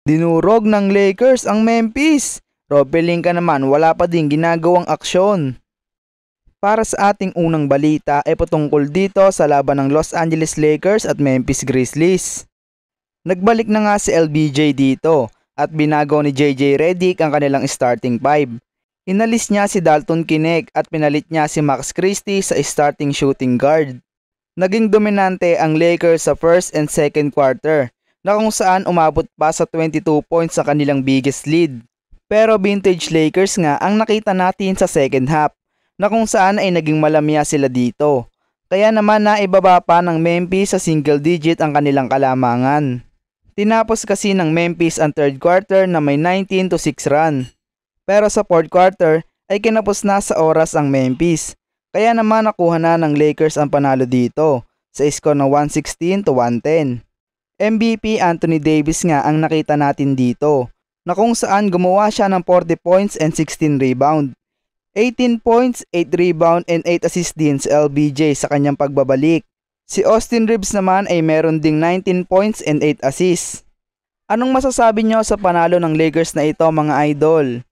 Dinurog ng Lakers ang Memphis. Rob Pelinka naman wala pa din ginagawang aksyon. Para sa ating unang balita ay patungkol dito sa laban ng Los Angeles Lakers at Memphis Grizzlies. Nagbalik na nga si LBJ dito at binagaw ni JJ Redick ang kanilang starting five. Inalis niya si Dalton Knecht at pinalit niya si Max Christie sa starting shooting guard. Naging dominante ang Lakers sa first and second quarter na kung saan umabot pa sa 22 points sa kanilang biggest lead. Pero vintage Lakers nga ang nakita natin sa second half na kung saan ay naging malamya sila dito. Kaya naman naibaba pa ng Memphis sa single digit ang kanilang kalamangan. Tinapos kasi ng Memphis ang third quarter na may 19-6 run. Pero sa fourth quarter ay kinapos na sa oras ang Memphis. Kaya naman nakuha na ng Lakers ang panalo dito sa score na 116-110. MVP Anthony Davis nga ang nakita natin dito na kung saan gumawa siya ng 40 points and 16 rebound. 18 points, 8 rebound and 8 assists din sa LBJ sa kanyang pagbabalik. Si Austin Reeves naman ay meron ding 19 points and 8 assists. Anong masasabi nyo sa panalo ng Lakers na ito mga idol?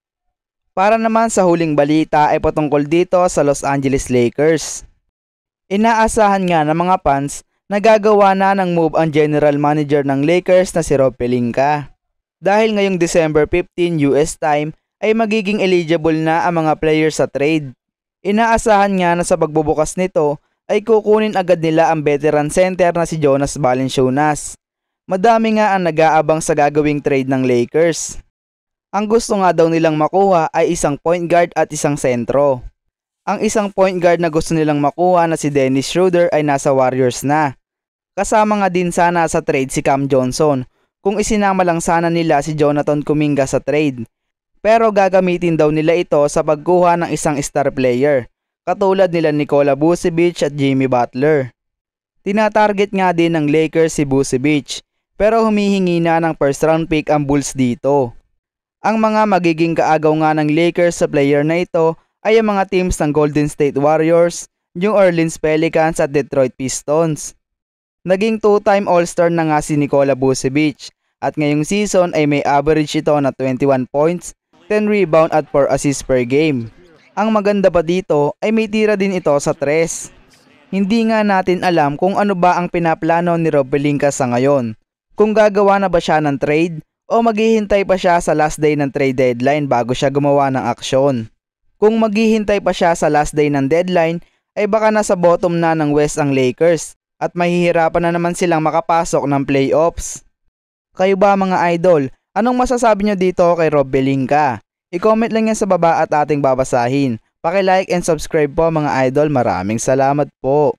Para naman sa huling balita ay patungkol dito sa Los Angeles Lakers. Inaasahan nga ng mga fans na gagawa na ng move ang general manager ng Lakers na si Rob Pelinka. Dahil ngayong December 15 US time ay magiging eligible na ang mga players sa trade. Inaasahan nga na sa pagbubukas nito ay kukunin agad nila ang veteran center na si Jonas Valanciunas. Madami nga ang nag-aabang sa gagawing trade ng Lakers. Ang gusto nga daw nilang makuha ay isang point guard at isang sentro. Ang isang point guard na gusto nilang makuha na si Dennis Schroeder ay nasa Warriors na. Kasama nga din sana sa trade si Cam Johnson kung isinama lang sana nila si Jonathan Kuminga sa trade. Pero gagamitin daw nila ito sa pagkuha ng isang star player katulad nila Nikola Vucevic at Jimmy Butler. Tinatarget nga din ng Lakers si Vucevic pero humihingi na ng first round pick ang Bulls dito. Ang mga magiging kaagaw nga ng Lakers sa player na ito ay ang mga teams ng Golden State Warriors, New Orleans Pelicans at Detroit Pistons. Naging 2-time All-Star na nga si Nikola Vucevic at ngayong season ay may average ito na 21 points, 10 rebound at 4 assists per game. Ang maganda pa dito ay may tira din ito sa tres. Hindi nga natin alam kung ano ba ang pinaplano ni Rob Pelinka sa ngayon. Kung gagawa na ba siya ng trade o maghihintay pa siya sa last day ng trade deadline bago siya gumawa ng aksyon. Kung maghihintay pa siya sa last day ng deadline ay baka nasa bottom na ng West ang Lakers at mahihirapan na naman silang makapasok ng playoffs. Kayo ba mga idol? Anong masasabi nyo dito kay Rob Pelinka? I-comment lang yan sa baba at ating babasahin. Paki-like and subscribe po mga idol. Maraming salamat po.